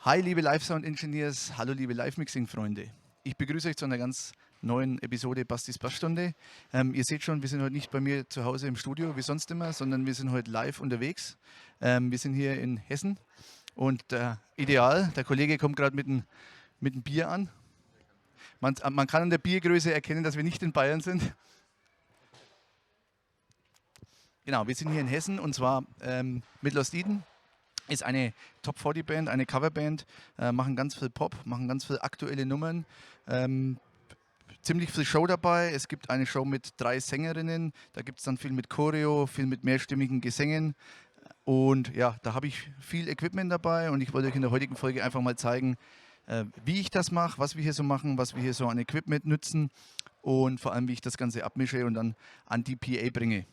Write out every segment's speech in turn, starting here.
Hi, liebe Live-Sound-Engineers, hallo, liebe Live-Mixing-Freunde. Ich begrüße euch zu einer ganz neuen Episode Bastis Bassstunde. Ihr seht schon, wir sind heute nicht bei mir zu Hause im Studio wie sonst immer, sondern wir sind heute live unterwegs. Wir sind hier in Hessen und ideal, der Kollege kommt gerade mit einem Bier an. Man kann an der Biergröße erkennen, dass wir nicht in Bayern sind. Genau, wir sind hier in Hessen und zwar mit Lost Eden. Ist eine Top-40-Band, eine Coverband, machen ganz viel Pop, machen ganz viel aktuelle Nummern, ziemlich viel Show dabei. Es gibt eine Show mit 3 Sängerinnen, da gibt es dann viel mit Choreo, viel mit mehrstimmigen Gesängen und ja, da habe ich viel Equipment dabei und ich wollte euch in der heutigen Folge einfach mal zeigen, wie ich das mache, was wir hier so machen, was wir hier so an Equipment nutzen und vor allem, wie ich das Ganze abmische und dann an die PA bringe.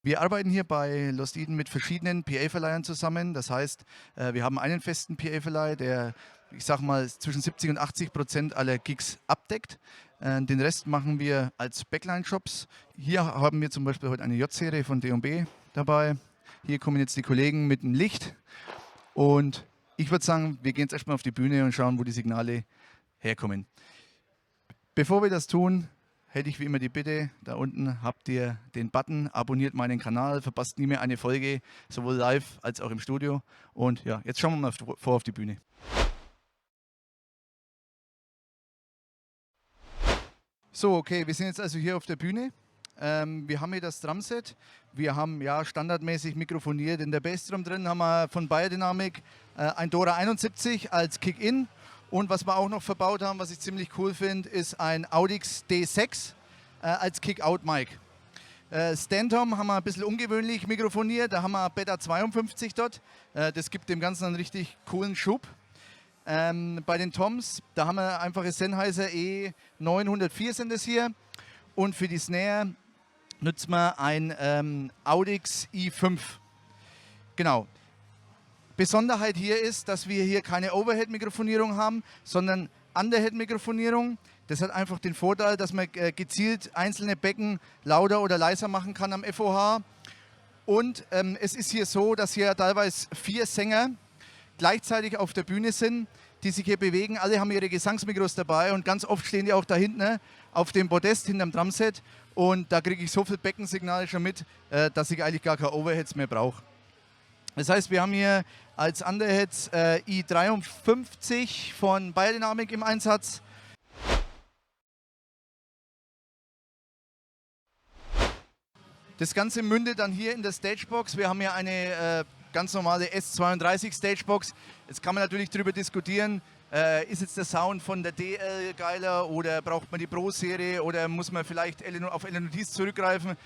Wir arbeiten hier bei Lost Eden mit verschiedenen PA-Verleihern zusammen. Das heißt, wir haben einen festen PA-Verleih, der, ich sag mal, zwischen 70 und 80% aller Gigs abdeckt. Den Rest machen wir als Backline-Shops. Hier haben wir zum Beispiel heute eine J-Serie von D&B dabei. Hier kommen jetzt die Kollegen mit dem Licht. Und ich würde sagen, wir gehen jetzt erstmal auf die Bühne und schauen, wo die Signale herkommen. Bevor wir das tun, hätte ich wie immer die Bitte, da unten habt ihr den Button, abonniert meinen Kanal, verpasst nie mehr eine Folge, sowohl live als auch im Studio. Und ja, jetzt schauen wir mal vor auf die Bühne. So, okay, wir sind jetzt also hier auf der Bühne. Wir haben hier das Drumset. Wir haben ja standardmäßig mikrofoniert. In der Bassdrum drin haben wir von Beyerdynamic ein Dora 71 als Kick-In. Und was wir auch noch verbaut haben, was ich ziemlich cool finde, ist ein Audix D6 als Kick-Out-Mic. Stantom haben wir ein bisschen ungewöhnlich mikrofoniert, da haben wir Beta 52 dort. Das gibt dem Ganzen einen richtig coolen Schub. Bei den Toms, da haben wir einfache Sennheiser E904 sind das hier. Und für die Snare nutzen wir ein Audix i5. Genau. Besonderheit hier ist, dass wir hier keine Overhead-Mikrofonierung haben, sondern Underhead-Mikrofonierung. Das hat einfach den Vorteil, dass man gezielt einzelne Becken lauter oder leiser machen kann am FOH. Und es ist hier so, dass hier teilweise 4 Sänger gleichzeitig auf der Bühne sind, die sich hier bewegen. Alle haben ihre Gesangsmikros dabei und ganz oft stehen die auch da hinten auf dem Podest hinterm Drumset. Und da kriege ich so viel Beckensignale schon mit, dass ich eigentlich gar keine Overheads mehr brauche. Das heißt, wir haben hier als Underheads i53 von Beyerdynamic im Einsatz. Das Ganze mündet dann hier in der Stagebox. Wir haben hier eine ganz normale S32 Stagebox. Jetzt kann man natürlich darüber diskutieren, ist jetzt der Sound von der DL geiler oder braucht man die Pro-Serie oder muss man vielleicht auf LNODs zurückgreifen.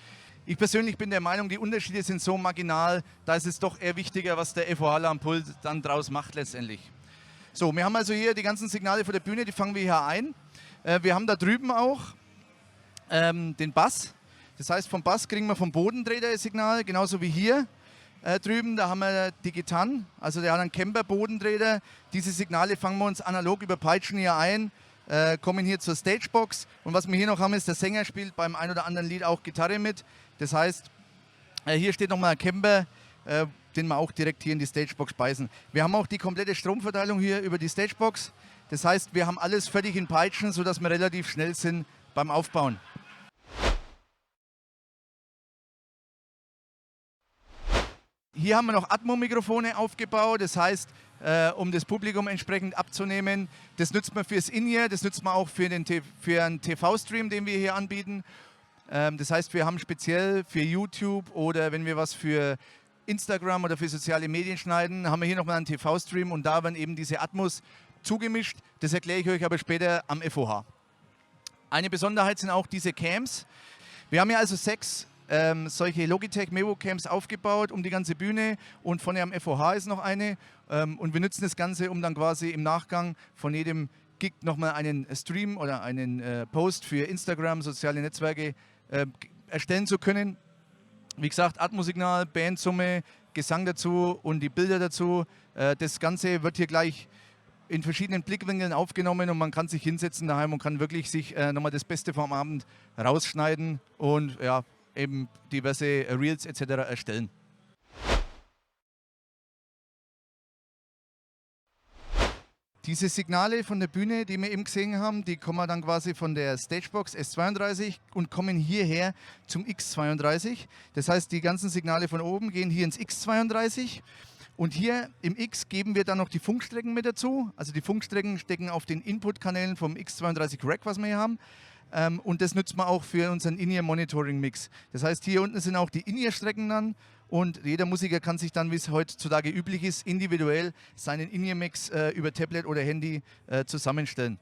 Ich persönlich bin der Meinung, die Unterschiede sind so marginal, da ist es doch eher wichtiger, was der FOHler am Pult dann draus macht letztendlich. So, wir haben also hier die ganzen Signale von der Bühne, die fangen wir hier ein. Wir haben da drüben auch den Bass. Das heißt, vom Bass kriegen wir vom Bodendreher das Signal, genauso wie hier drüben. Da haben wir die Gitarren, also der hat einen Camper-Bodendreher. Diese Signale fangen wir uns analog über Peitschen hier ein. Kommen hier zur Stagebox und was wir hier noch haben ist, der Sänger spielt beim ein oder anderen Lied auch Gitarre mit. Das heißt, hier steht nochmal ein Camper, den wir auch direkt hier in die Stagebox speisen. Wir haben auch die komplette Stromverteilung hier über die Stagebox. Das heißt, wir haben alles fertig in Peitschen, sodass wir relativ schnell sind beim Aufbauen. Hier haben wir noch Atmo-Mikrofone aufgebaut, das heißt, um das Publikum entsprechend abzunehmen. Das nutzt man fürs In-Ear, das nutzt man auch für einen TV-Stream, den wir hier anbieten. Das heißt, wir haben speziell für YouTube oder wenn wir was für Instagram oder für soziale Medien schneiden, haben wir hier nochmal einen TV-Stream und da werden eben diese Atmos zugemischt. Das erkläre ich euch aber später am FOH. Eine Besonderheit sind auch diese Cams. Wir haben hier also 6 solche Logitech Mevo Cams aufgebaut um die ganze Bühne und vorne am FOH ist noch eine und wir nutzen das Ganze, um dann quasi im Nachgang von jedem Gig nochmal einen Stream oder einen Post für Instagram, soziale Netzwerke erstellen zu können. Wie gesagt, Atmosignal, Bandsumme, Gesang dazu und die Bilder dazu. Das Ganze wird hier gleich in verschiedenen Blickwinkeln aufgenommen und man kann sich hinsetzen daheim und kann wirklich sich nochmal das Beste vom Abend rausschneiden und ja, eben diverse Reels etc. erstellen. Diese Signale von der Bühne, die wir eben gesehen haben, die kommen dann quasi von der Stagebox S32 und kommen hierher zum X32. Das heißt, die ganzen Signale von oben gehen hier ins X32 und hier im X geben wir dann noch die Funkstrecken mit dazu. Also die Funkstrecken stecken auf den Input-Kanälen vom X32 Rack, was wir hier haben. Und das nutzt man auch für unseren In-Ear-Monitoring-Mix. Das heißt, hier unten sind auch die In-Ear-Strecken dann und jeder Musiker kann sich dann, wie es heutzutage üblich ist, individuell seinen In-Ear-Mix über Tablet oder Handy zusammenstellen.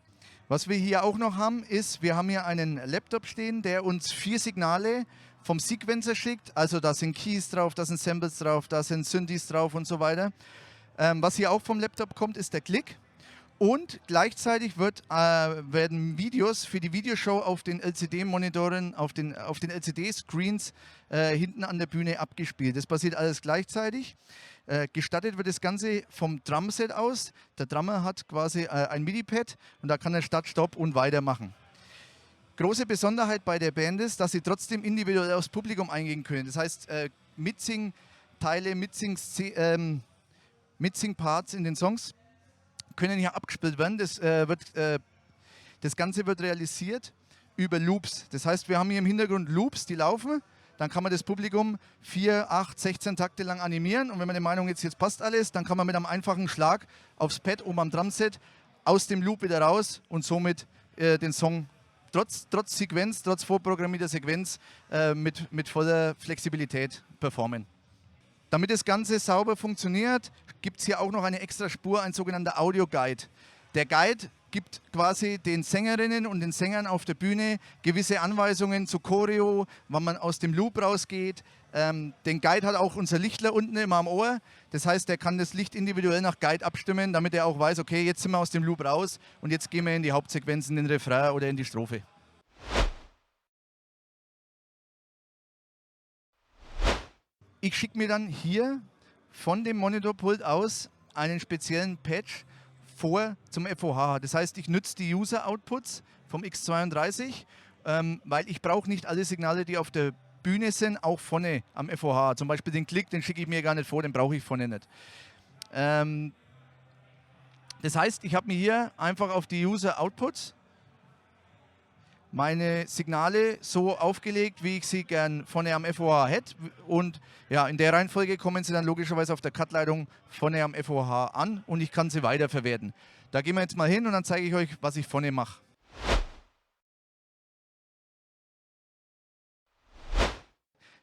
Was wir hier auch noch haben, ist, wir haben hier einen Laptop stehen, der uns 4 Signale vom Sequencer schickt. Also da sind Keys drauf, da sind Samples drauf, da sind Synthes drauf und so weiter. Was hier auch vom Laptop kommt, ist der Click. Und gleichzeitig werden Videos für die Videoshow auf den LCD-Monitoren, auf den LCD-Screens hinten an der Bühne abgespielt. Das passiert alles gleichzeitig. Gestattet wird das Ganze vom Drumset aus. Der Drummer hat quasi ein MIDI-Pad und da kann er Start, Stopp und weitermachen. Große Besonderheit bei der Band ist, dass sie trotzdem individuell aufs Publikum eingehen können. Das heißt, Mitsing-Teile, Mitsing-Parts in den Songs können hier abgespielt werden. Das Ganze wird realisiert über Loops. Das heißt, wir haben hier im Hintergrund Loops, die laufen. Dann kann man das Publikum 4, 8, 16 Takte lang animieren. Und wenn man der Meinung ist, jetzt passt alles, dann kann man mit einem einfachen Schlag aufs Pad oben am Drumset aus dem Loop wieder raus und somit den Song trotz Sequenz, trotz vorprogrammierter Sequenz mit voller Flexibilität performen. Damit das Ganze sauber funktioniert, gibt es hier auch noch eine extra Spur, ein sogenannter Audio-Guide. Der Guide gibt quasi den Sängerinnen und den Sängern auf der Bühne gewisse Anweisungen zu Choreo, wann man aus dem Loop rausgeht. Den Guide hat auch unser Lichtler unten immer am Ohr. Das heißt, er kann das Licht individuell nach Guide abstimmen, damit er auch weiß, okay, jetzt sind wir aus dem Loop raus und jetzt gehen wir in die Hauptsequenz, in den Refrain oder in die Strophe. Ich schicke mir dann hier von dem Monitorpult aus einen speziellen Patch vor zum FOH. Das heißt, ich nutze die User-Outputs vom X32, weil ich brauche nicht alle Signale, die auf der Bühne sind, auch vorne am FOH. Zum Beispiel den Klick, den schicke ich mir gar nicht vor, den brauche ich vorne nicht. Das heißt, ich habe mir hier einfach auf die User-Outputs meine Signale so aufgelegt, wie ich sie gern vorne am FOH hätte. Und ja, in der Reihenfolge kommen sie dann logischerweise auf der Cut-Leitung vorne am FOH an und ich kann sie weiterverwerten. Da gehen wir jetzt mal hin und dann zeige ich euch, was ich vorne mache.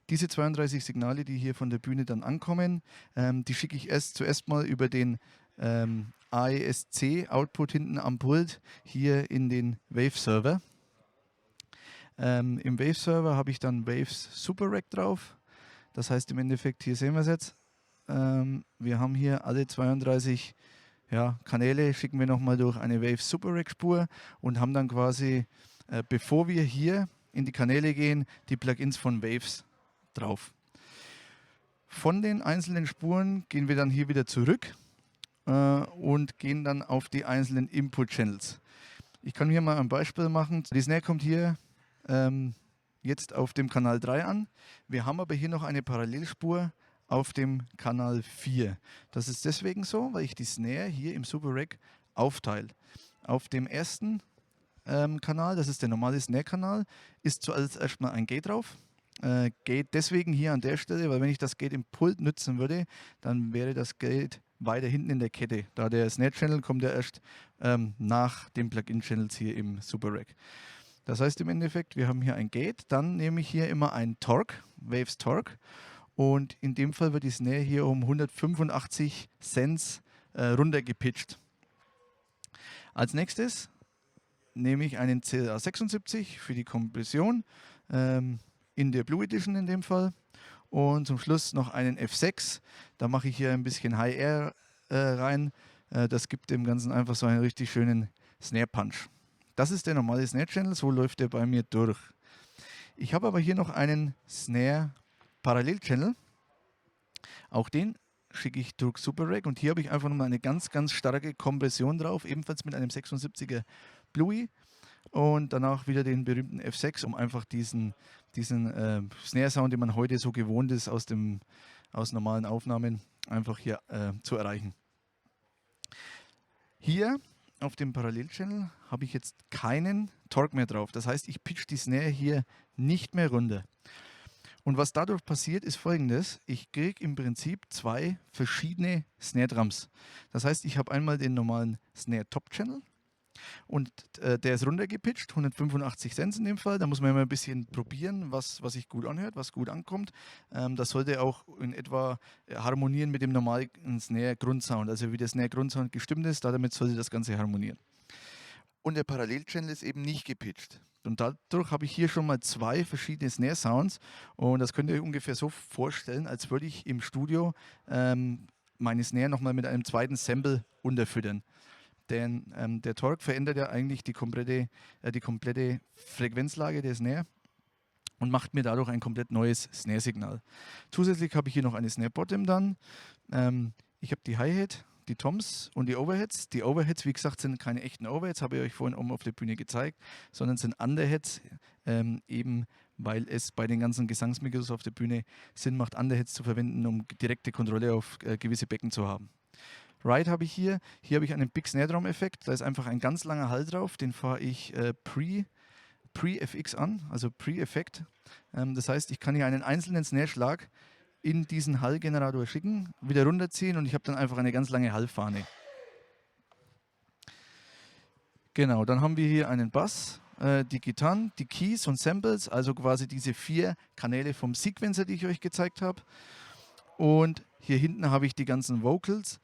Diese 32 Signale, die hier von der Bühne dann ankommen, die schicke ich zuerst mal über den AESC-Output hinten am Pult hier in den Wave-Server. Im Wave-Server habe ich dann Waves Super Rack drauf. Das heißt im Endeffekt, hier sehen wir es jetzt, wir haben hier alle 32 Kanäle, schicken wir nochmal durch eine Waves Super Rack Spur und haben dann quasi, bevor wir hier in die Kanäle gehen, die Plugins von Waves drauf. Von den einzelnen Spuren gehen wir dann hier wieder zurück und gehen dann auf die einzelnen Input-Channels. Ich kann hier mal ein Beispiel machen. Die Snare kommt hier jetzt auf dem Kanal 3 an. Wir haben aber hier noch eine Parallelspur auf dem Kanal 4. Das ist deswegen so, weil ich die Snare hier im Super Rack aufteile. Auf dem ersten Kanal, das ist der normale Snare-Kanal, ist zuerst erstmal ein Gate drauf. Gate deswegen hier an der Stelle, weil wenn ich das Gate im Pult nutzen würde, dann wäre das Gate weiter hinten in der Kette. Da der Snare-Channel kommt ja erst nach den Plugin-Channels hier im Super Rack. Das heißt im Endeffekt, wir haben hier ein Gate, dann nehme ich hier immer ein Torque, Waves Torque, und in dem Fall wird die Snare hier um 185 Cents runtergepitcht. Als nächstes nehme ich einen CLA76 für die Kompression, in der Blue Edition in dem Fall, und zum Schluss noch einen F6, da mache ich hier ein bisschen High Air rein, das gibt dem Ganzen einfach so einen richtig schönen Snare Punch. Das ist der normale Snare Channel, so läuft der bei mir durch. Ich habe aber hier noch einen Snare Parallel Channel. Auch den schicke ich durch Super Rack und hier habe ich einfach nochmal eine ganz, ganz starke Kompression drauf, ebenfalls mit einem 76er Bluey und danach wieder den berühmten F6, um einfach diesen Snare Sound, den man heute so gewohnt ist aus normalen Aufnahmen, einfach hier zu erreichen. Hier auf dem Parallelchannel habe ich jetzt keinen Torque mehr drauf. Das heißt, ich pitch die Snare hier nicht mehr runter. Und was dadurch passiert, ist folgendes. Ich kriege im Prinzip zwei verschiedene Snare Drums. Das heißt, ich habe einmal den normalen Snare Top Channel und der ist runtergepitcht, 185 Cent in dem Fall. Da muss man immer ein bisschen probieren, was sich gut anhört, was gut ankommt. Das sollte auch in etwa harmonieren mit dem normalen Snare Grundsound. Also wie der Snare Grundsound gestimmt ist, damit sollte das Ganze harmonieren. Und der Parallelchannel ist eben nicht gepitcht. Und dadurch habe ich hier schon mal zwei verschiedene Snare-Sounds. Und das könnt ihr euch ungefähr so vorstellen, als würde ich im Studio meine Snare nochmal mit einem zweiten Sample unterfüttern. Denn der Torque verändert ja eigentlich die komplette Frequenzlage der Snare und macht mir dadurch ein komplett neues Snare-Signal. Zusätzlich habe ich hier noch eine Snare-Bottom dann. Ich habe die Hi-Hat, die Toms und die Overheads. Die Overheads, wie gesagt, sind keine echten Overheads, habe ich euch vorhin oben auf der Bühne gezeigt, sondern sind Underheads, eben weil es bei den ganzen Gesangsmikros auf der Bühne Sinn macht, Underheads zu verwenden, um direkte Kontrolle auf gewisse Becken zu haben. Ride habe ich hier. Hier habe ich einen Big Snare Drum Effekt. Da ist einfach ein ganz langer Hall drauf. Den fahre ich Pre-FX an, also Pre-Effekt. Das heißt, ich kann hier einen einzelnen Snare-Schlag in diesen Hallgenerator schicken, wieder runterziehen und ich habe dann einfach eine ganz lange Hallfahne. Genau, dann haben wir hier einen Bass, die Gitarren, die Keys und Samples, also quasi diese 4 Kanäle vom Sequencer, die ich euch gezeigt habe. Und hier hinten habe ich die ganzen Vocals.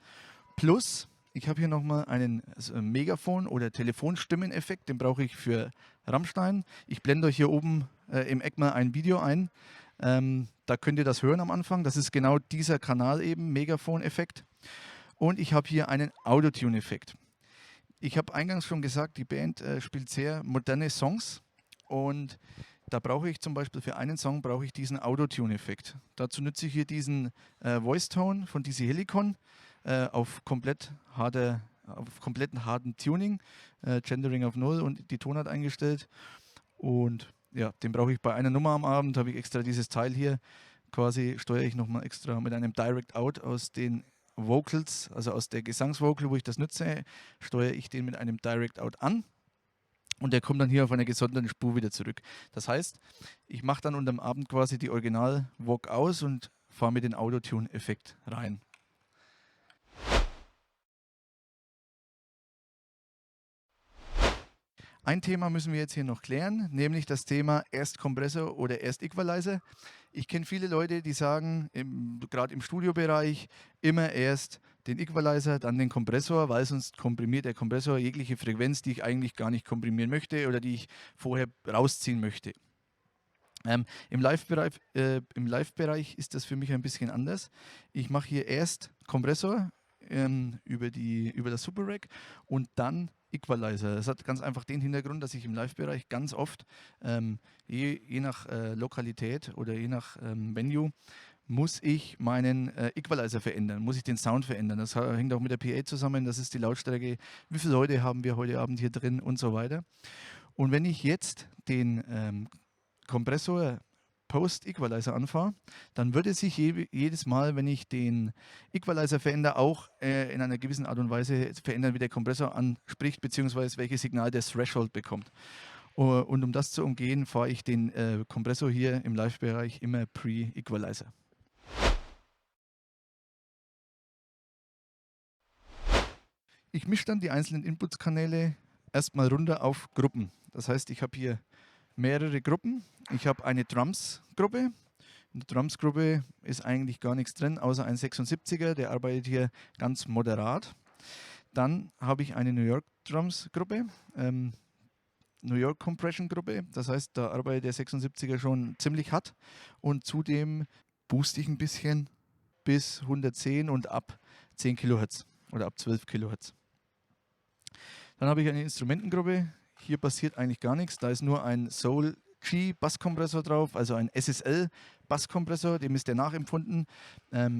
Plus, ich habe hier nochmal einen Megafon- oder Telefonstimmeneffekt, den brauche ich für Rammstein. Ich blende euch hier oben im Eck mal ein Video ein. Da könnt ihr das hören am Anfang. Das ist genau dieser Kanal eben, Megafon-Effekt. Und ich habe hier einen Autotune-Effekt. Ich habe eingangs schon gesagt, die Band spielt sehr moderne Songs und da brauche ich zum Beispiel für einen Song brauche ich diesen Autotune-Effekt. Dazu nutze ich hier diesen Voice Tone von DC Helicon auf kompletten harten Tuning, Gendering auf 0 und die Tonart eingestellt. Und ja, den brauche ich bei einer Nummer am Abend, habe ich extra dieses Teil hier. Quasi steuere ich nochmal extra mit einem Direct Out aus den Vocals, also aus der Gesangsvocal, wo ich das nutze, steuere ich den mit einem Direct Out an. Und der kommt dann hier auf einer gesonderten Spur wieder zurück. Das heißt, ich mache dann unterm Abend quasi die Original-Voc aus und fahre mit den Autotune-Effekt rein. Ein Thema müssen wir jetzt hier noch klären, nämlich das Thema Erstkompressor oder Erstequalizer. Ich kenne viele Leute, die sagen, gerade im Studiobereich, immer erst den Equalizer, dann den Kompressor, weil sonst komprimiert der Kompressor jegliche Frequenz, die ich eigentlich gar nicht komprimieren möchte oder die ich vorher rausziehen möchte. Im Live-Bereich ist das für mich ein bisschen anders. Ich mache hier erst Kompressor über das Super Rack und dann Equalizer. Das hat ganz einfach den Hintergrund, dass ich im Live-Bereich ganz oft, je nach Lokalität oder je nach Venue, muss ich meinen Equalizer verändern, muss ich den Sound verändern. Das hängt auch mit der PA zusammen, das ist die Lautstärke, wie viele Leute haben wir heute Abend hier drin und so weiter. Und wenn ich jetzt den Kompressor Post-Equalizer anfahre, dann würde sich jedes Mal, wenn ich den Equalizer verändere, auch in einer gewissen Art und Weise verändern, wie der Kompressor anspricht, beziehungsweise welches Signal der Threshold bekommt. Und um das zu umgehen, fahre ich den Kompressor hier im Live-Bereich immer Pre-Equalizer. Ich mische dann die einzelnen Inputskanäle erstmal runter auf Gruppen. Das heißt, ich habe hier mehrere Gruppen. Ich habe eine Drums-Gruppe. In der Drums-Gruppe ist eigentlich gar nichts drin, außer ein 76er, der arbeitet hier ganz moderat. Dann habe ich eine New York Drums-Gruppe, New York Compression-Gruppe. Das heißt, da arbeitet der 76er schon ziemlich hart. Und zudem booste ich ein bisschen bis 110 und ab 10 Kilohertz oder ab 12 Kilohertz. Dann habe ich eine Instrumentengruppe. Hier passiert eigentlich gar nichts. Da ist nur ein Soul G Basskompressor drauf, also ein SSL Basskompressor, dem ist der nachempfunden.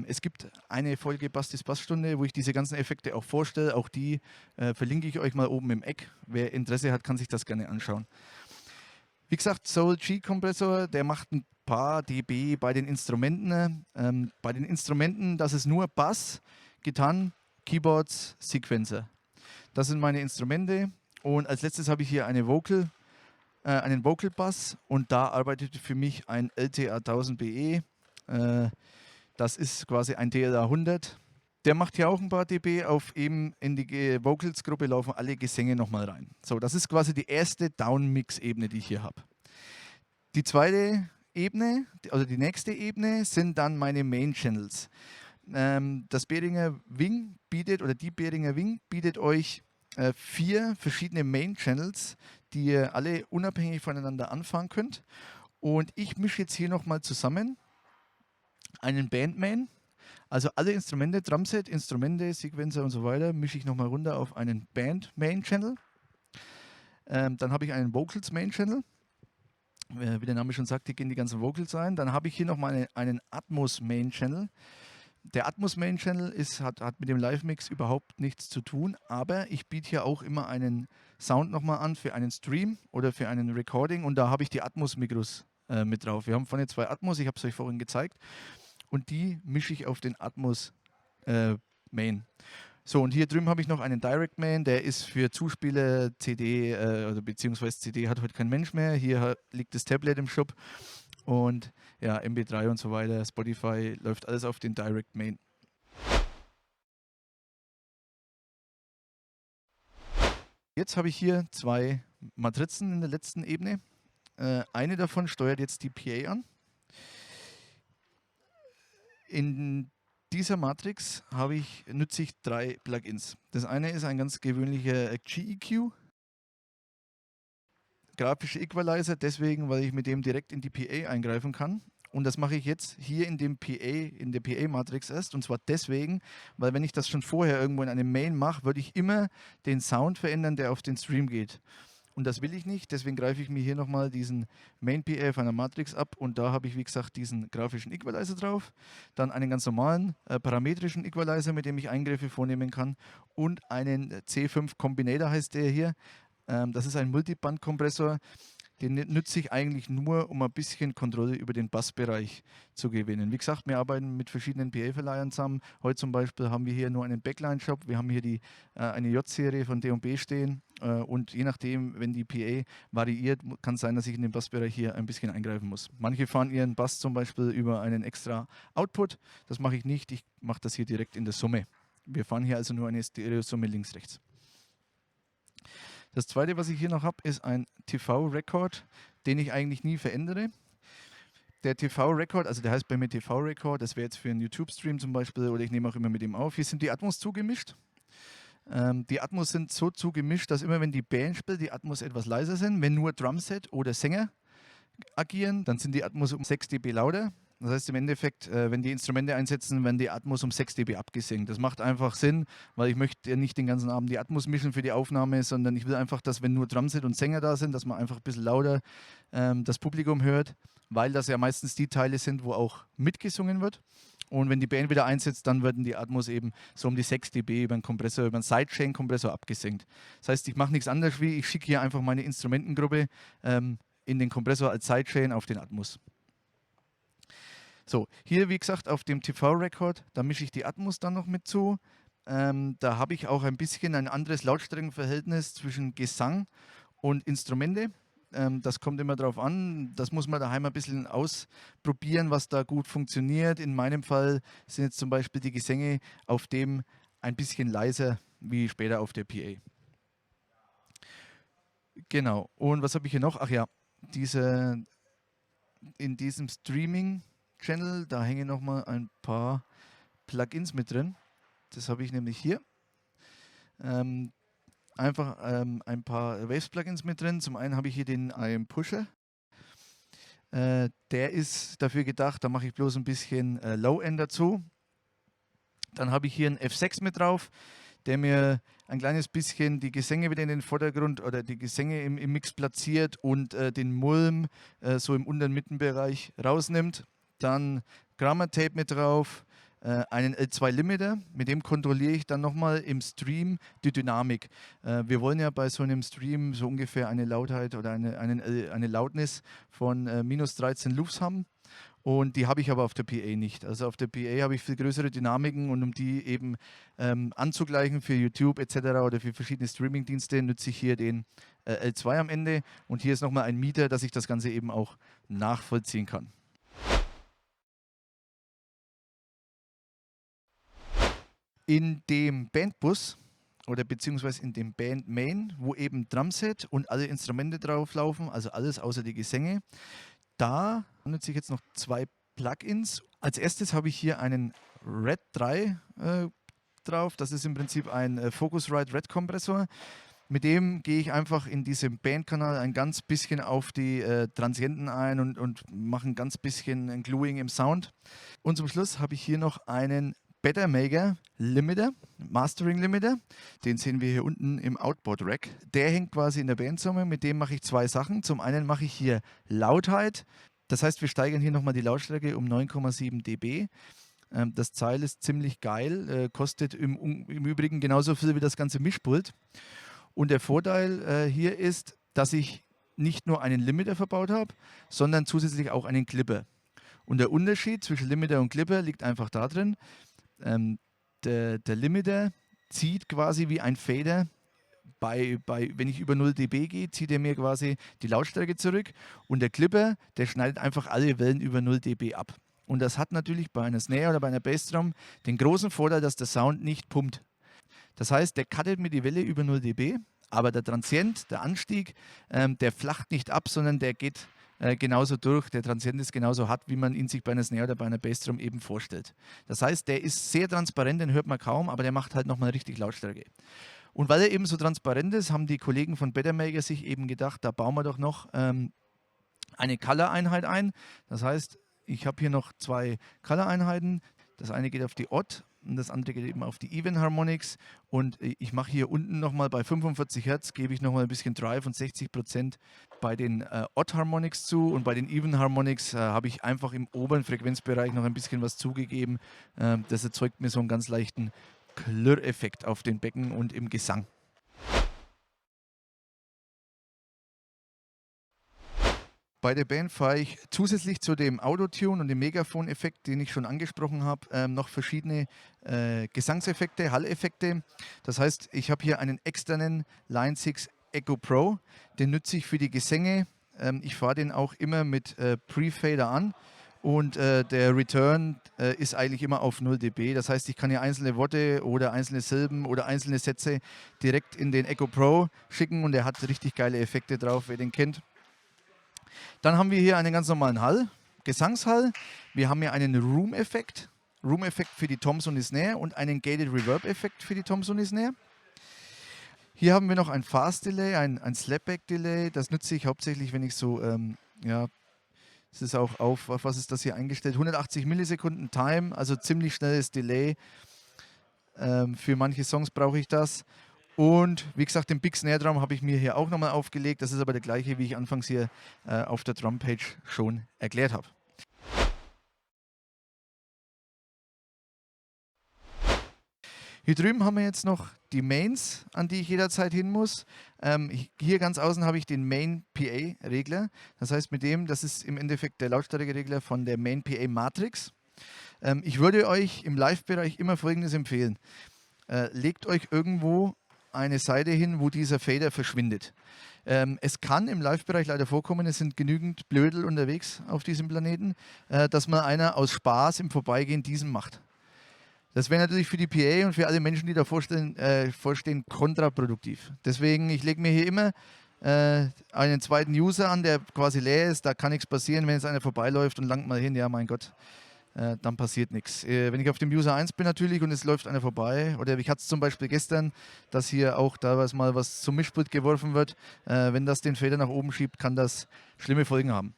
Es gibt eine Folge Bastis Bassstunde, wo ich diese ganzen Effekte auch vorstelle. Auch die verlinke ich euch mal oben im Eck. Wer Interesse hat, kann sich das gerne anschauen. Wie gesagt, Soul G Kompressor, der macht ein paar dB bei den Instrumenten. Das ist nur Bass, Gitarren, Keyboards, Sequencer. Das sind meine Instrumente. Und als letztes habe ich hier einen Vocal Bass und da arbeitet für mich ein LTA 1000 BE. Das ist quasi ein DLA 100. Der macht hier auch ein paar dB auf eben in die Vocals-Gruppe laufen alle Gesänge nochmal rein. So, das ist quasi die erste Down-Mix-Ebene, die ich hier habe. Die zweite Ebene, also die nächste Ebene, sind dann meine Main-Channels. Das Behringer Wing bietet, oder die Behringer Wing bietet euch 4 verschiedene Main-Channels, die ihr alle unabhängig voneinander anfangen könnt. Und ich mische jetzt hier nochmal zusammen einen Band-Main. Also alle Instrumente, Drumset, Instrumente, Sequencer und so weiter, mische ich nochmal runter auf einen Band-Main-Channel. Dann habe ich einen Vocals-Main-Channel. Wie der Name schon sagt, hier gehen die ganzen Vocals ein. Dann habe ich hier nochmal einen Atmos-Main-Channel. Der Atmos-Main-Channel hat mit dem Live-Mix überhaupt nichts zu tun, aber ich biete hier auch immer einen Sound nochmal an für einen Stream oder für einen Recording und da habe ich die Atmos-Mikros mit drauf. Wir haben vorne 2 Atmos, ich habe es euch vorhin gezeigt und die mische ich auf den Atmos Main. So, und hier drüben habe ich noch einen Direct Main, der ist für Zuspieler, CD oder beziehungsweise CD hat heute kein Mensch mehr. Hier liegt das Tablet im Shop und ja, MP3 und so weiter, Spotify, läuft alles auf den Direct Main. Jetzt habe ich hier 2 Matrizen in der letzten Ebene. Eine davon steuert jetzt die PA an. In dieser Matrix nutze ich 3 Plugins. Das eine ist ein ganz gewöhnlicher GEQ, grafische Equalizer, deswegen, weil ich mit dem direkt in die PA eingreifen kann. Und das mache ich jetzt hier in der PA-Matrix erst. Und zwar deswegen, weil wenn ich das schon vorher irgendwo in einem Main mache, würde ich immer den Sound verändern, der auf den Stream geht. Und das will ich nicht, deswegen greife ich mir hier nochmal diesen Main PA von der Matrix ab und da habe ich, wie gesagt, diesen grafischen Equalizer drauf, dann einen ganz normalen parametrischen Equalizer, mit dem ich Eingriffe vornehmen kann und einen C5 Combinator heißt der hier. Das ist ein Multiband-Kompressor, den nütze ich eigentlich nur, um ein bisschen Kontrolle über den Bassbereich zu gewinnen. Wie gesagt, wir arbeiten mit verschiedenen PA-Verleihern zusammen. Heute zum Beispiel haben wir hier nur einen Backline-Shop. Wir haben hier eine J-Serie von D&B stehen. Und je nachdem, wenn die PA variiert, kann es sein, dass ich in den Bassbereich hier ein bisschen eingreifen muss. Manche fahren ihren Bass zum Beispiel über einen extra Output. Das mache ich nicht. Ich mache das hier direkt in der Summe. Wir fahren hier also nur eine Stereo-Summe links-rechts. Das zweite, was ich hier noch habe, ist ein TV-Record, den ich eigentlich nie verändere. Der TV-Record, also der heißt bei mir TV-Record, das wäre jetzt für einen YouTube-Stream zum Beispiel oder ich nehme auch immer mit dem auf. Hier sind die Atmos zugemischt. Die Atmos sind so zugemischt, dass immer wenn die Band spielt, die Atmos etwas leiser sind. Wenn nur Drumset oder Sänger agieren, dann sind die Atmos um 6 dB lauter. Das heißt im Endeffekt, wenn die Instrumente einsetzen, werden die Atmos um 6 dB abgesenkt. Das macht einfach Sinn, weil ich möchte ja nicht den ganzen Abend die Atmos mischen für die Aufnahme, sondern ich will einfach, dass wenn nur Drumset und Sänger da sind, dass man einfach ein bisschen lauter das Publikum hört, weil das ja meistens die Teile sind, wo auch mitgesungen wird. Und wenn die Band wieder einsetzt, dann werden die Atmos eben so um die 6 dB über einen Kompressor, über einen Sidechain-Kompressor abgesenkt. Das heißt, ich mache nichts anderes wie, ich schicke hier einfach meine Instrumentengruppe in den Kompressor als Sidechain auf den Atmos. So, hier wie gesagt auf dem TV-Record, da mische ich die Atmos dann noch mit zu. Da habe ich auch ein bisschen ein anderes Lautstärkenverhältnis zwischen Gesang und Instrumente. Das kommt immer drauf an, das muss man daheim ein bisschen ausprobieren, was da gut funktioniert. In meinem Fall sind jetzt zum Beispiel die Gesänge auf dem ein bisschen leiser wie später auf der PA. Genau, und was habe ich hier noch? Ach ja, in diesem Streaming-Channel, da hängen nochmal ein paar Plugins mit drin. Das habe ich nämlich hier. Einfach ein paar Waves-Plugins mit drin. Zum einen habe ich hier den IM Pusher. Der ist dafür gedacht, da mache ich bloß ein bisschen Low-End dazu. Dann habe ich hier einen F6 mit drauf, der mir ein kleines bisschen die Gesänge wieder in den Vordergrund oder die Gesänge im Mix platziert und den Mulm so im unteren Mittenbereich rausnimmt. Dann Grammar Tape mit drauf, einen L2 Limiter, mit dem kontrolliere ich dann nochmal im Stream die Dynamik. Wir wollen ja bei so einem Stream so ungefähr eine Lautheit oder eine Loudness von minus 13 Loops haben. Und die habe ich aber auf der PA nicht. Also auf der PA habe ich viel größere Dynamiken und um die eben anzugleichen für YouTube etc. oder für verschiedene Streaming-Dienste, nutze ich hier den L2 am Ende. Und hier ist nochmal ein Mieter, dass ich das Ganze eben auch nachvollziehen kann. In dem Bandbus oder beziehungsweise in dem Band Main, wo eben Drumset und alle Instrumente drauf laufen, also alles außer die Gesänge, da nutze ich jetzt noch zwei Plugins. Als erstes habe ich hier einen Red 3 drauf. Das ist im Prinzip ein Focusrite Red Kompressor. Mit dem gehe ich einfach in diesem Bandkanal ein ganz bisschen auf die Transienten ein und mache ein ganz bisschen ein Gluing im Sound. Und zum Schluss habe ich hier noch einen Better Maker Limiter, Mastering Limiter. Den sehen wir hier unten im Outboard Rack. Der hängt quasi in der Bandsumme. Mit dem mache ich zwei Sachen. Zum einen mache ich hier Lautheit. Das heißt, wir steigern hier nochmal die Lautstärke um 9,7 dB. Das Teil ist ziemlich geil, kostet im Übrigen genauso viel wie das ganze Mischpult. Und der Vorteil hier ist, dass ich nicht nur einen Limiter verbaut habe, sondern zusätzlich auch einen Clipper. Und der Unterschied zwischen Limiter und Clipper liegt einfach darin, der Limiter zieht quasi wie ein Fader. Wenn ich über 0 dB gehe, zieht er mir quasi die Lautstärke zurück und der Clipper, der schneidet einfach alle Wellen über 0 dB ab. Und das hat natürlich bei einer Snare oder bei einer Bassdrum den großen Vorteil, dass der Sound nicht pumpt. Das heißt, der cuttet mir die Welle über 0 dB, aber der Transient, der Anstieg, der flacht nicht ab, sondern der geht genauso durch. Der Transient ist genauso hart, wie man ihn sich bei einer Snare oder bei einer Bassdrum eben vorstellt. Das heißt, der ist sehr transparent, den hört man kaum, aber der macht halt nochmal richtig Lautstärke. Und weil er eben so transparent ist, haben die Kollegen von Better Maker sich eben gedacht, da bauen wir doch noch eine Color-Einheit ein. Das heißt, ich habe hier noch zwei Color-Einheiten. Das eine geht auf die Odd und das andere geht eben auf die Even Harmonics. Und ich mache hier unten nochmal bei 45 Hertz, gebe ich nochmal ein bisschen Drive und 60% bei den Odd Harmonics zu. Und bei den Even Harmonics habe ich einfach im oberen Frequenzbereich noch ein bisschen was zugegeben. Das erzeugt mir so einen ganz leichten Klirreffekt auf den Becken und im Gesang. Bei der Band fahre ich zusätzlich zu dem Autotune und dem Megafon-Effekt, den ich schon angesprochen habe, noch verschiedene Gesangseffekte, Halleffekte. Das heißt, ich habe hier einen externen Line 6 Echo Pro, den nutze ich für die Gesänge. Ich fahre den auch immer mit Pre-Fader an. Und der Return ist eigentlich immer auf 0 dB. Das heißt, ich kann hier einzelne Worte oder einzelne Silben oder einzelne Sätze direkt in den Echo Pro schicken und der hat richtig geile Effekte drauf, wer den kennt. Dann haben wir hier einen ganz normalen Hall, Gesangshall. Wir haben hier einen Room-Effekt, Room-Effekt für die Toms und die Snare und einen Gated Reverb-Effekt für die Toms und die Snare. Hier haben wir noch ein Fast-Delay, ein Slapback-Delay. Das nutze ich hauptsächlich, wenn ich so, es ist auch auf was ist das hier eingestellt? 180 Millisekunden Time, also ziemlich schnelles Delay. Für manche Songs brauche ich das. Und wie gesagt, den Big Snare Drum habe ich mir hier auch nochmal aufgelegt. Das ist aber der gleiche, wie ich anfangs hier auf der Drum-Page schon erklärt habe. Hier drüben haben wir jetzt noch die Mains, an die ich jederzeit hin muss. Hier ganz außen habe ich den Main PA Regler. Das heißt, das ist im Endeffekt der Lautstärkeregler von der Main PA Matrix. Ich würde euch im Live-Bereich immer Folgendes empfehlen. Legt euch irgendwo eine Seite hin, wo dieser Fader verschwindet. Es kann im Live-Bereich leider vorkommen, es sind genügend Blödel unterwegs auf diesem Planeten, dass mal einer aus Spaß im Vorbeigehen diesen macht. Das wäre natürlich für die PA und für alle Menschen, die da vorstehen, kontraproduktiv. Deswegen, ich lege mir hier immer einen zweiten User an, der quasi leer ist. Da kann nichts passieren, wenn jetzt einer vorbeiläuft und langt mal hin. Ja, mein Gott, dann passiert nichts. Wenn ich auf dem User 1 bin natürlich und es läuft einer vorbei, oder ich hatte es zum Beispiel gestern, dass hier auch teilweise mal was zum Mischpult geworfen wird. Wenn das den Fader nach oben schiebt, kann das schlimme Folgen haben.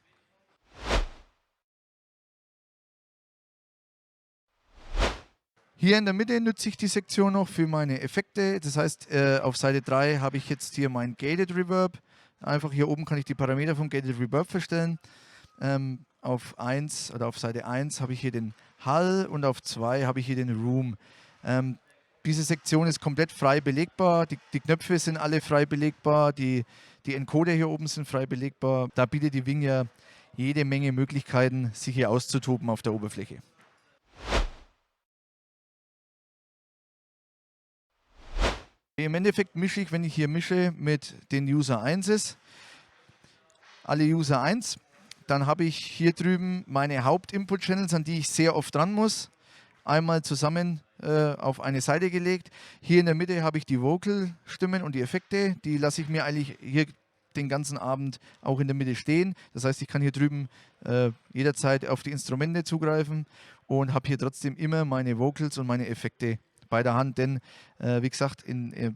Hier in der Mitte nutze ich die Sektion noch für meine Effekte. Das heißt, auf Seite 3 habe ich jetzt hier mein Gated Reverb. Einfach hier oben kann ich die Parameter vom Gated Reverb verstellen. Auf Seite 1 habe ich hier den Hall und auf 2 habe ich hier den Room. Diese Sektion ist komplett frei belegbar. Die Knöpfe sind alle frei belegbar. Die Encoder hier oben sind frei belegbar. Da bietet die Wing ja jede Menge Möglichkeiten, sich hier auszutoben auf der Oberfläche. Im Endeffekt mische ich, wenn ich hier mische, mit den User 1s, alle User 1. Dann habe ich hier drüben meine Haupt-Input-Channels, an die ich sehr oft ran muss. Einmal zusammen auf eine Seite gelegt. Hier in der Mitte habe ich die Vocal-Stimmen und die Effekte. Die lasse ich mir eigentlich hier den ganzen Abend auch in der Mitte stehen. Das heißt, ich kann hier drüben jederzeit auf die Instrumente zugreifen und habe hier trotzdem immer meine Vocals und meine Effekte bei der Hand, denn wie gesagt,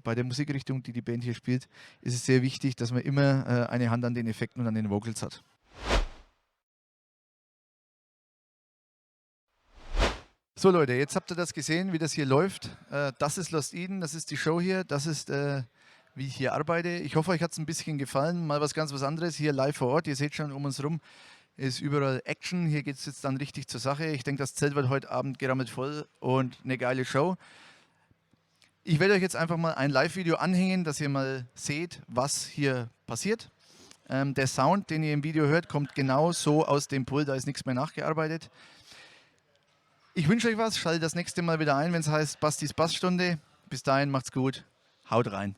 bei der Musikrichtung, die die Band hier spielt, ist es sehr wichtig, dass man immer eine Hand an den Effekten und an den Vocals hat. So Leute, jetzt habt ihr das gesehen, wie das hier läuft. Das ist Lost Eden, das ist die Show hier, das ist wie ich hier arbeite. Ich hoffe, euch hat es ein bisschen gefallen. Mal was anderes hier live vor Ort. Ihr seht schon um uns rum, ist überall Action. Hier geht es jetzt dann richtig zur Sache. Ich denke, das Zelt wird heute Abend gerammelt voll und eine geile Show. Ich werde euch jetzt einfach mal ein Live-Video anhängen, dass ihr mal seht, was hier passiert. Der Sound, den ihr im Video hört, kommt genau so aus dem Pult, da ist nichts mehr nachgearbeitet. Ich wünsche euch was, schaltet das nächste Mal wieder ein, wenn es heißt Bastis Bassstunde. Bis dahin, macht's gut, haut rein.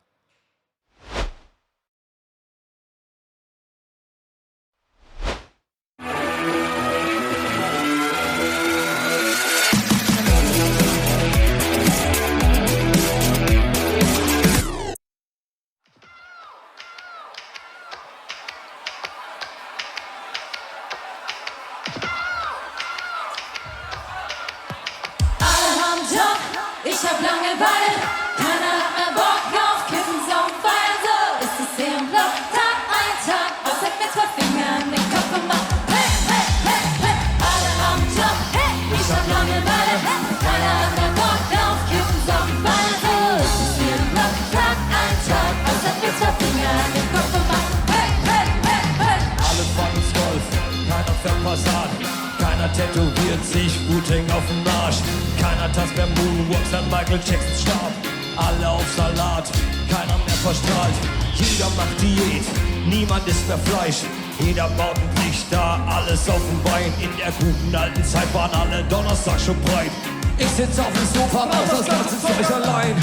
Ich hab Langeweile, keiner hat mehr Bock auf Kiffen, Song, Feiern, so ist es hier im Block, Tag ein Tag, was hat mit 2 Fingern den Kopf gemacht, hey, hey, hey, hey, alle haben Job, hey, ich hab Langeweile, keiner hat mehr Bock auf Kiffen, Song, Feiern, so ist es hier im Block, Tag ein Tag, was hat mit 2 Fingern den Kopf gemacht, hey, hey, hey, hey. Alle fahren Golf, keiner fährt Passat, keiner tätowiert sich Wu-Tang auf den Arsch. Keiner tanzt mehr Moonwalks an Michael Jacksons Stab. Alle auf Salat, keiner mehr verstrahlt. Jeder macht Diät, niemand isst mehr Fleisch. Jeder baut ein Lichter, alles auf dem Bein. In der guten alten Zeit waren alle Donnerstag schon breit. Ich sitz auf dem Sofa, mach das ganze Zeug allein.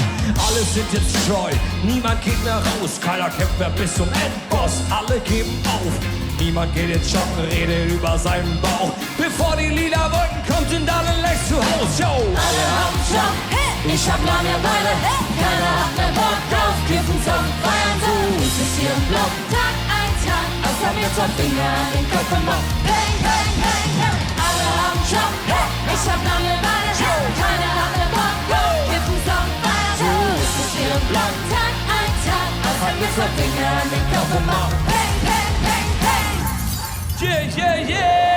Alle sind jetzt scheu, niemand geht mehr raus. Keiner kämpft mehr bis zum Endboss, alle geben auf. Niemand geht jetzt joggen, redet über seinen Bauch. Bevor die lila Wolken kommt, sind alle längst zu Hause. Yo. Alle haben Job, ich hab Langeweile, keiner hat mehr Bock auf Kiffen, Zocken, Feiern, so ist es hier im Block, Tag ein Tag, außer mir 2 Finger den Kopf gemacht. Hey, hey, hey, hey, alle haben Job, ich hab Langeweile, keiner hat mehr Bock auf Kiffen, Zocken, Feiern, so ist es hier im Block, Tag ein Tag, außer mir 2 Finger den Kopf gemacht. Hey, hey, hey, hey. Yeah, yeah, yeah!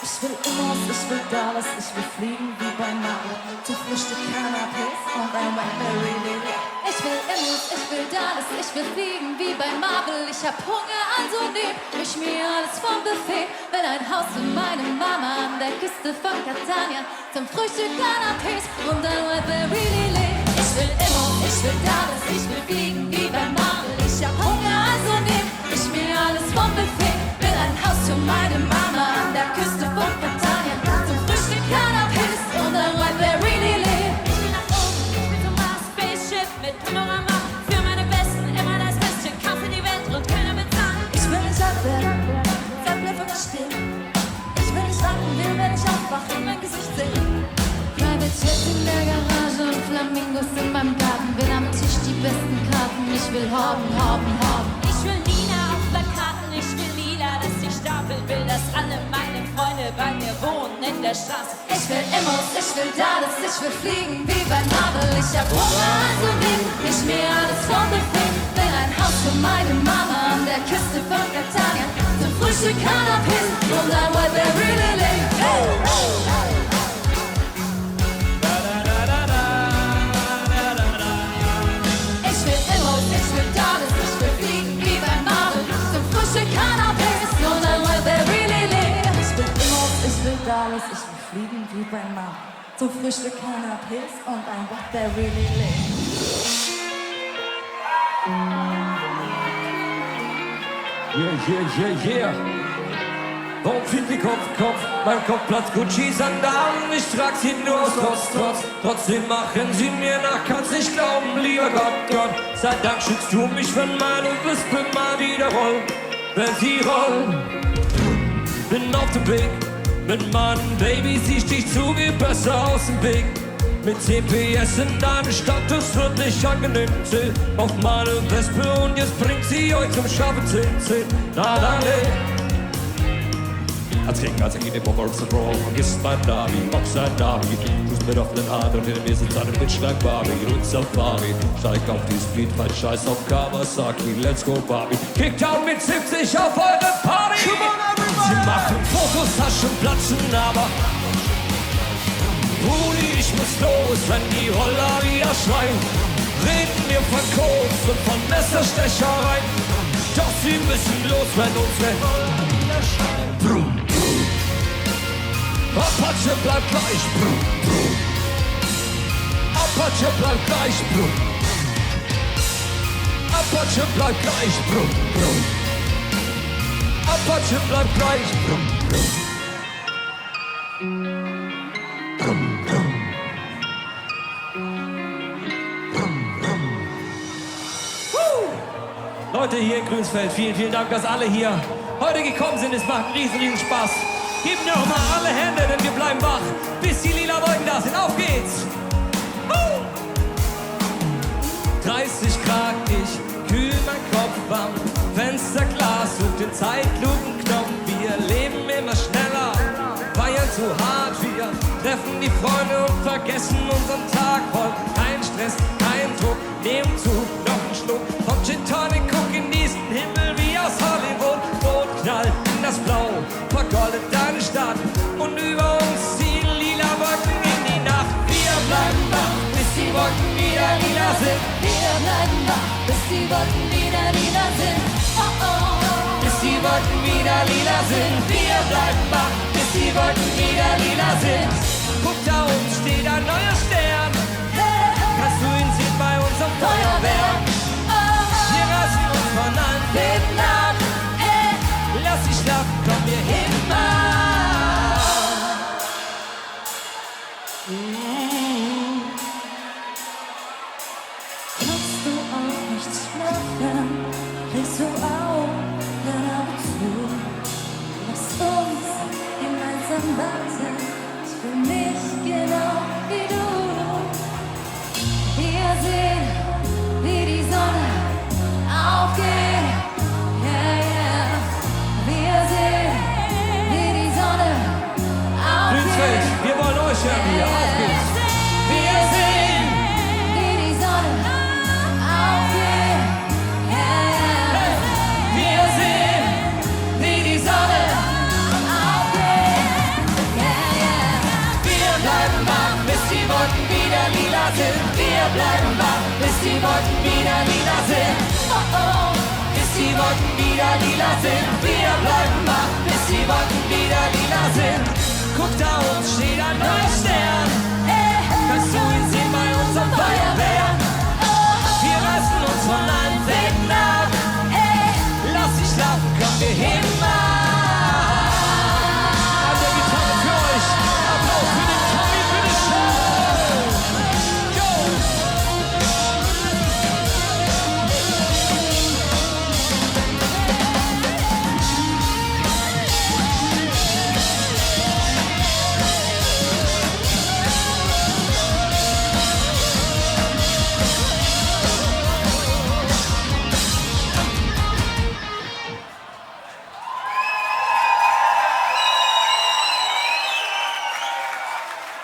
Ich will Immos, ich will Dallas, ich will fliegen wie bei Marvel. Zum Frühstück Cannabis und ein Blackberry Lily. Ich will Immos, ich will Dallas, ich will fliegen wie bei Marvel. Ich hab Hunger, also nehm ich mir alles vom Buffet. Will ein Haus für meine Mama an der Küste von Catania. Zum Frühstück Cannabis und ein Blackberry Lily. Ich will Immos, ich will Dallas, ich will fliegen wie bei Marvel. Ich hab Hunger, also nehm ich mir alles vom Buffet. Will ein Haus für meine Mama an der Küste von Catania. Zum Frühstück Cannabis und ein Blackberry Lily. Ich will nach oben, ich will zum Mars, Spaceship mit Panorama. Für meine Besten immer das Beste, Kampf in die Welt und keiner bezahlen. Ich will nicht satt werden, von der Stimme. Ich will nicht warten, wenn ich aufwache, mein Gesicht sehen. Private Jet in der Garage und Flamingos in meinem Garten. Will am Tisch die besten Karten, ich will haben, haben, haben. Ich will Nina auf Plakaten, ich will Lila, dass sie stapeln. Will, dass alle meine Freunde bei mir wohnen in der Straße. Ich will Immos, ich will Dallas, ich will fliegen wie bei Marvel. Ich hab Hunger, also nehm ich mir alles vom Buffet. Will ein Haus für meine Mama an der Küste von Catania. Zum Frühstück Cannabis und ein Blackberry Lily. Hey, hey, hey. Ich will fliegen wie bei Marvel. Zum Frühstück Cannabis und ein Blackberry Lily. Yeah. Warum fliegt die Kopf? Mein Kopf platzt Gucci-Sandalen. Ich trag sie nur aus Trotz. Trotzdem machen sie mir nach, kann's nicht glauben, lieber Gott. Sei Dank schützt du mich, wenn meine Whisper mal wieder rollen. Wenn sie rollen, bin auf dem Weg. Mit meinen Babys, ich dich zu, geh besser aus dem Weg. Mit CPS in deiner Stadt, das wird nicht angenehm. Zähl auf meine Wespe und jetzt bringt sie euch zum scharfen 10. Na, als Gegenwart geht der Bomber zu Bro, vergiss mein Navi, mach sein Navi. Fuß mit offenen Haaren und hinter mir sitzt eine Bitchschlag Barbie. Und Safari, steig auf die Speed, mein Scheiß auf Kawasaki. Let's go Barbie, Kickdown mit 70 auf eure Party. Sie machen Fotos, Taschen platzen, aber Rudi, ich muss los, wenn die Roller wieder schreien. Reden wir von Codes und von Messerstechereien. Doch sie müssen los, wenn unsere Roller wieder schreien. Brum. Apache bleibt gleich, brum. Apache bleibt gleich, brum. Apache bleibt gleich, brum. Apache bleibt gleich, brum. Leute hier in Grünsfeld, vielen Dank, dass alle hier heute gekommen sind. Es macht einen riesen Spaß. Gebt noch mal alle Hände, denn wir bleiben wach, bis die lila Wolken da sind. Auf geht's! 30 Grad, ich kühl mein Kopf warm. Fensterglas und den Zeitlupenknopf. Wir leben immer schneller, feiern zu hart. Wir treffen die Freunde und vergessen unseren Tag voll. Kein Stress, kein Druck, nehmen zu, noch einen Schluck vom Gin Tonic, gucken diesen Himmel wie aus Hollywood. Rot knallt in das Blau, vergoldet deine Stadt und über uns ziehen lila Wolken in die Nacht. Wir bleiben wach, bis die Wolken wieder lila sind. Wir bleiben wach, bis die Wolken wieder lila sind. Bis die Wolken wieder lila sind. Wir bleiben wach, bis die Wolken wieder lila sind. Guck, da oben steht ein neuer Stern. Kannst du ihn sehen bei unserem Feuerwerk? Wir lassen uns von allen Leben ab. Lass dich schlafen, komm wir hin. Kannst du auch nicht schlafen? Drehst du auf, deine Augen zu? Lass uns gemeinsam warten. Ich will mich genau wie du. Wir sehen, wie die Sonne aufgeht. Yeah. Wir sehen, wie die Sonne Grünsfeld, aufgeht. wir wollen euch hören hier. Auf geht's. Wir sehen, wie die Sonne aufgeht. Yeah. Wir sehen, Wie die Sonne aufgeht. Yeah. wir bleiben wach, bis die Wolken wieder lila sind. Wir bleiben wach, bis die Wolken wieder lila sind. Bis die Wolken wieder lila sind. Wir bleiben wach, bis die Wolken wieder lila sind. Guck, da oben steht ein neuer Stern. Kannst du ihn sehen bei unserem Feuerwerk? Wir reißen uns von allen Seiten ab. Lass dich schlafen, komm wir hin. An der Gitarre für euch. Applaus für den Tommy, bitteschön. Go!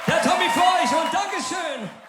Der Tommy für euch und Dankeschön.